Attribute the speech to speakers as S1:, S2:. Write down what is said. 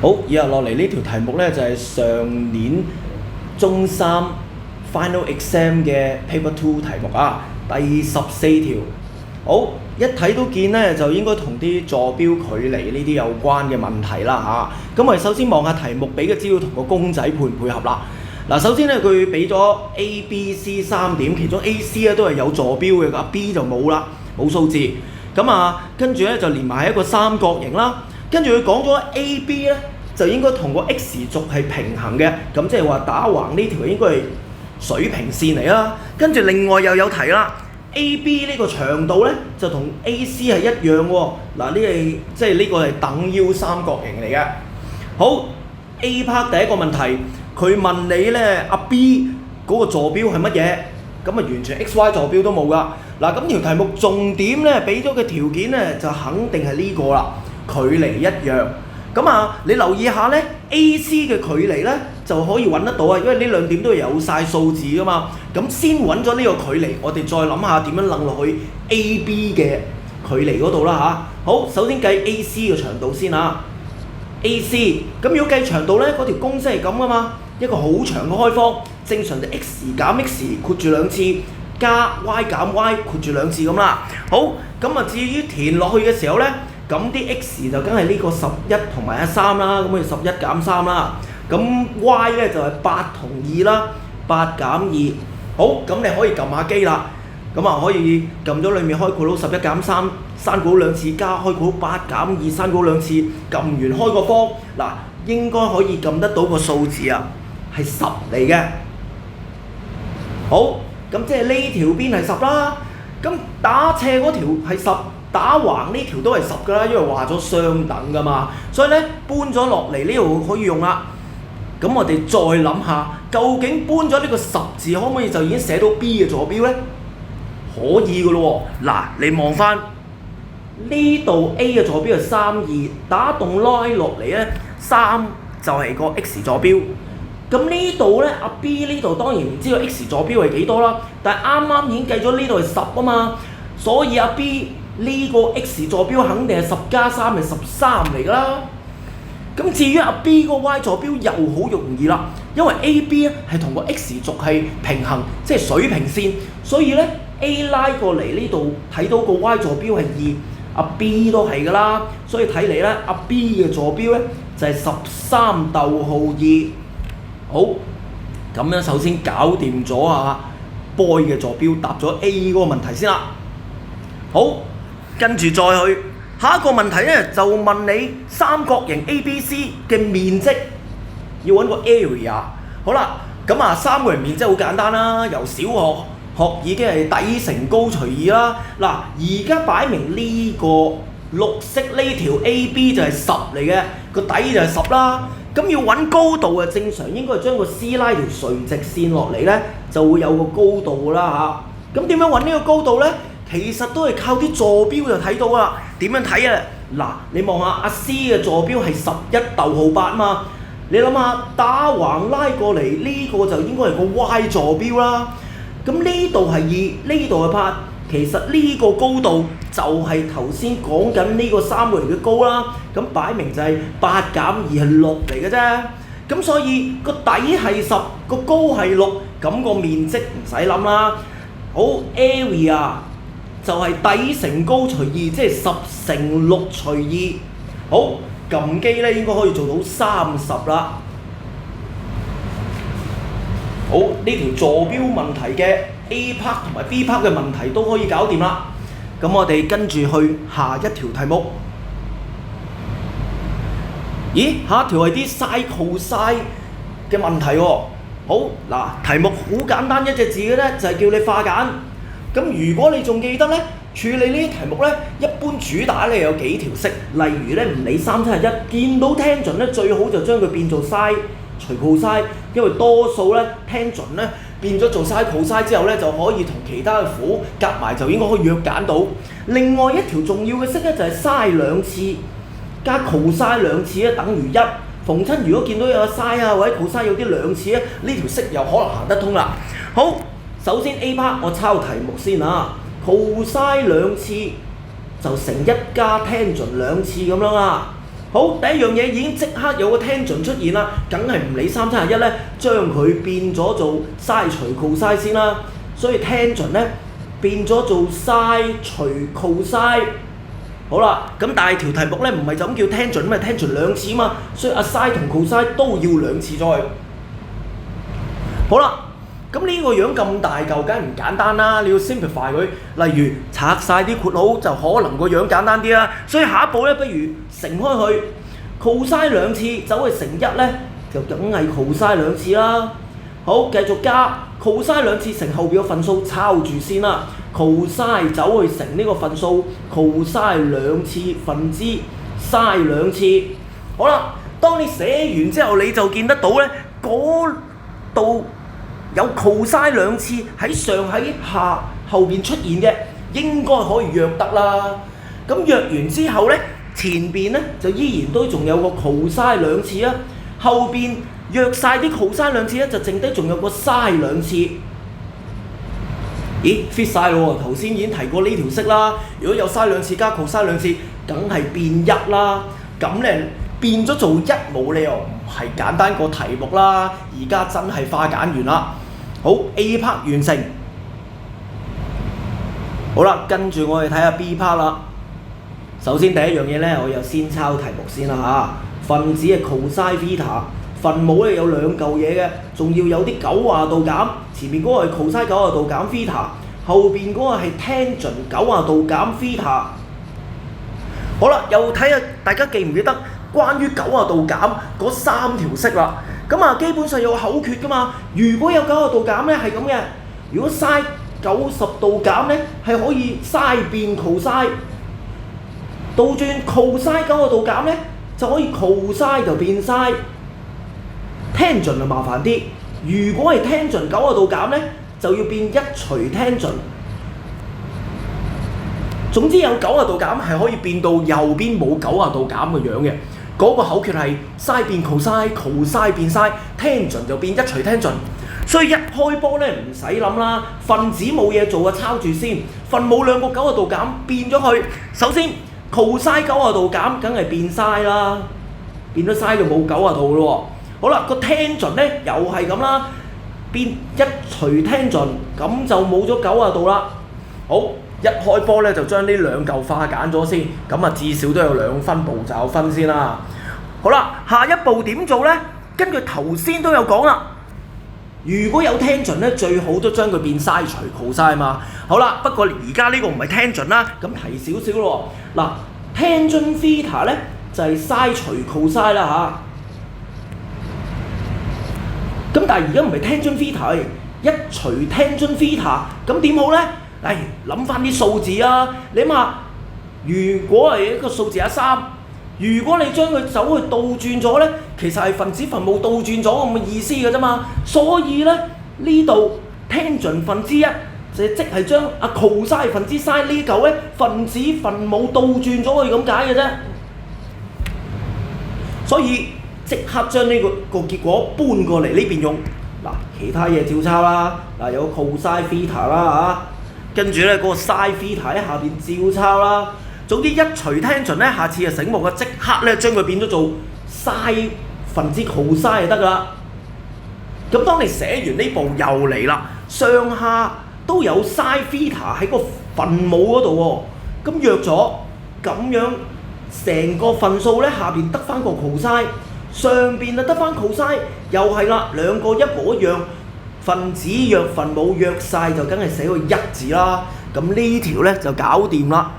S1: 好，以下落嚟呢條題目呢，就係上年中三 Final Exam 嘅 Paper 2題目啊，第14條。好，一睇都見呢，就應該同啲坐標距離呢啲有關嘅問題啦嚇。咁我哋首先望下題目俾嘅資料同個公仔配唔配合啦。嗱，首先呢，佢俾咗 A、B、C 3點，其中 A、C 咧都係有坐標嘅，B 就冇啦，冇數字。咁啊，跟住呢，就連埋一個三角形啦。跟住佢講咗 A、B 咧，就應該同個 X 軸係平衡嘅，咁即係話打橫呢條應該係水平線嚟啦。跟住另外又有提啦 ，AB 呢個長度咧就同 AC 係一樣喎。嗱，呢個係等腰三角形嚟嘅。好 ，A part 第一個問題，佢問你咧阿 B 嗰個坐標係乜嘢？咁啊完全 XY 坐標都冇噶。嗱，咁條題目重點咧俾咗嘅條件咧就肯定係呢個啦。距離一樣，咁啊，你留意下咧 ，AC 嘅距離咧就可以揾得到啊，因為呢兩點都有晒數字噶嘛。咁先揾咗呢個距離，我哋再諗下點樣掕落去 AB 嘅距離嗰度啦嚇。好，首先計 AC 嘅長度先啊。AC， 咁如果計長度咧，嗰條公式係咁噶嘛，一個好長嘅開方，正常就 X 減 X 括住兩次，加 Y 減 Y 括住兩次咁啦。好，咁啊至於填落去嘅時候咧。咁啲 X 就梗係呢個11同埋3啦，咁佢11減3啦。咁 Y 咧就係8同2啦，8減2。好，咁你可以撳下機啦。咁啊可以撳咗裡面開括號11減3，刪括號兩次，加開括號8減2，刪括號兩次，撳完開個方，嗱應該可以撳得到個數字啊，係10嚟嘅。好，咁即係呢條邊係10啦。咁打斜嗰條係10。打橫呢條都係10㗎啦，因為話咗相等㗎嘛，所以咧搬咗落嚟呢度可以用啦。咁我哋再諗下，究竟搬咗呢個10字可唔可以就已經寫到 B 嘅坐標咧？可以㗎咯喎。嗱，你望翻呢度 A 嘅坐標係32，打洞拉落嚟咧3就係個 X 坐標。咁呢度咧阿 B 呢度當然唔知道 X 坐標係幾多啦，但係啱啱已經計咗呢度係10啊嘛，所以阿 B呢個 X 坐標肯定係10加3係13嚟㗎啦。咁至於阿 B 個 Y 坐標又好容易啦，因為 AB 咧係同個 X 軸係平衡，即係水平線，所以咧 A 拉過嚟呢度睇到個 Y 坐標係2，阿 B 都係㗎啦，所以睇嚟咧阿 B 嘅坐標咧就係13逗號2。好，咁樣首先搞掂咗阿 Boy 嘅坐標，答咗 A 嗰個問題先啦。好。跟住再去下一個問題咧，就問你三角形 ABC 嘅面積，要揾個 area。好啦，咁啊三角形面積好簡單啦，由小學已經係底乘高除2啦。嗱，而家擺明呢個綠色呢條 AB 就係10嚟嘅，個底就係10啦。咁要揾高度啊，正常應該係將個 C 拉條垂直線落嚟咧，就會有個高度啦嚇。咁點樣揾呢個高度咧？其實都係靠啲坐標就睇到啦。點樣睇啊？嗱，你望下阿 C 嘅坐標係11逗號8嘛。你諗下打橫拉過嚟呢個就應該係個 Y 坐標啦。咁呢度係2，呢度係8。其實呢個高度就係頭先講緊呢個三角形嘅高啦。咁擺明就係8減2係6嚟嘅啫。咁所以個底係10，個高係6，咁個面積唔使諗啦。好 area。就係底乘高除2，即係10乘6除2。好，撳機咧應該可以做到30啦。好，呢條坐標問題嘅 A part 同埋 B part 嘅問題都可以搞掂啦。咁我哋跟住去下一條題目。咦，下一條係啲 sin cos 嘅問題喎。好，嗱，題目好簡單，一隻字嘅咧，就係叫你化簡。咁如果你仲記得咧，處理呢啲題目咧，一般主打咧有幾條式，例如咧唔理3/7，見到 tangent 咧最好就將佢變做 sin 除 cos，因為多數咧 tangent 咧變咗做 sin cos 之後咧就可以同其他嘅符夾埋，就應該可以約簡到。另外一條重要嘅式咧就係 sin 兩次加 cos 兩次咧等於1。逢親如果見到有 sin 啊或者 cos 有啲兩次咧，呢條式又可能行得通啦。好。首先 A part 我抄題目先啊 ，cos 兩次就乘1加 tangent 兩次咁樣啦。好，第一樣嘢已經即刻有個 tangent 出現啦，梗係唔理3/31咧，將佢變咗做 sin 除 cos 先啦。所以 tangent 咧變咗做 sin 除 cos。好啦，咁但係條題目咧唔係就咁叫 tangent， 因為 tangent 兩次嘛，所以sin 同 cos 都要兩次再。好啦，咁呢個樣咁大嚿，梗係唔簡單啦，你要 simplify 佢。例如拆晒啲括號，就可能個樣簡單啲啦。所以下一步咧，不如乘開佢 cos 兩次，走去乘1咧，就梗係 cos 兩次啦。好，繼續加 cos 兩次乘後邊嘅份數抄住先啦。cos 走去乘呢個份數 cos 兩次分之 sin 兩次。好啦，當你寫完之後，你就見得到咧，嗰度有 cos 兩次喺上喺下後邊出現嘅，應該可以約得啦。咁約完之後咧，前邊咧就依然都仲有個 cos 兩次啊，後邊約晒啲 cos 兩次咧，就剩低仲有個 sin 兩次。咦 fit 晒咯喎！頭先已經提過呢條式啦。如果有 sin 兩次加 cos 兩次，梗係變1啦。咁咧變咗做1，冇理由唔係簡單個題目啦。而家真係化簡完啦。好 ，A part 完成。好啦，跟住我哋睇下 B part 啦。首先第一樣嘢咧，我又先抄題目先啦嚇。分子係 cos theta， 分母咧有兩嚿嘢嘅，仲要有啲90度減。前面嗰個係 cos 90度減 theta， 後邊嗰個係 tangent 90度減 theta。好啦，又睇下大家記唔記得關於90度減嗰3條式啦。咁啊，基本上有個口訣噶嘛。如果有90度減咧係咁嘅，如果 sin 90度減咧係可以 sin 變 cos， 倒轉 cos 90度減咧就可以 cos 就變 sin。tangent 就麻煩啲，如果係 tangent 90度減咧，就要變1除 tangent。總之有90度減係可以變到右邊冇90度減嘅樣嘅。嗰個口訣係 sin 變 cos，cos 變 sin，tangent 就變1除 tangent。所以一開波咧唔使諗啦，分子冇嘢做啊，抄住先。分母兩個90度減變咗佢。首先 cos 90度減梗係變 sin 啦，變咗 sin 就冇90度咯喎。好啦，個 tangent 咧又係咁啦，變1除 tangent， 咁就冇咗90度啦。好，一開波咧就將呢兩嚿化簡咗先，咁啊至少都有2分步驟分先啦。好啦，下一步點做咧？根據頭先都有講啦，如果有 tangent 咧，最好都將佢變 sin 除 cos 嘛。好啦，不過而家呢個唔係 tangent 啦，咁提少少咯喎。嗱 ，tangent theta 咧就係 sin 除 cos 啦嚇。咁但係而家唔係 tangent theta， 1除 tangent theta， 咁點好咧？諗翻啲數字啊！你諗下，如果係一個數字係3，如果你將佢走去倒轉咗咧，其實係分子分母倒轉咗咁嘅意思嘅啫嘛。所以咧呢度 tangent 分之1就即係將cos 分之 sin 呢嚿咧分子分母倒轉咗佢咁解嘅啫。所以即刻將呢個結果搬過嚟呢邊用。嗱，其他嘢照抄啦。嗱，有個 cos theta 啦嚇，跟住咧嗰個 sin theta 喺下邊照抄啦。總之1除 tangent 咧，下次就醒目嘅，即刻咧將佢變咗做 sin 分之 cos 就得噶啦。咁當你寫完呢步又嚟啦，上下都有 sin theta 喺個分母嗰度喎。咁約咗咁樣成個份數咧，下邊得翻個 cos。上邊就得翻 cos， 又係啦，兩個一模一樣，分子約分母約晒就梗係寫個1字啦。咁呢條咧就搞掂啦。